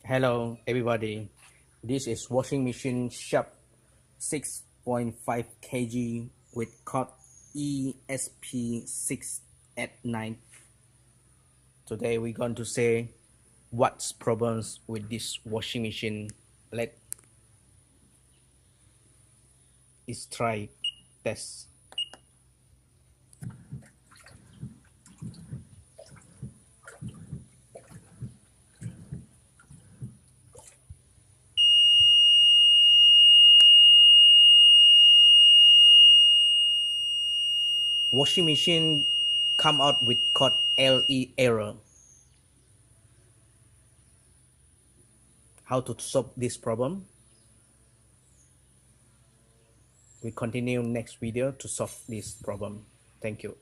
Hello everybody, this is washing machine Sharp 6.5 kg with code ESP689. Today we're going to say what's problems with this washing machine. Let's try test. Washing machine come out with code LE error. How to solve this problem? We continue next video to solve this problem. Thank you.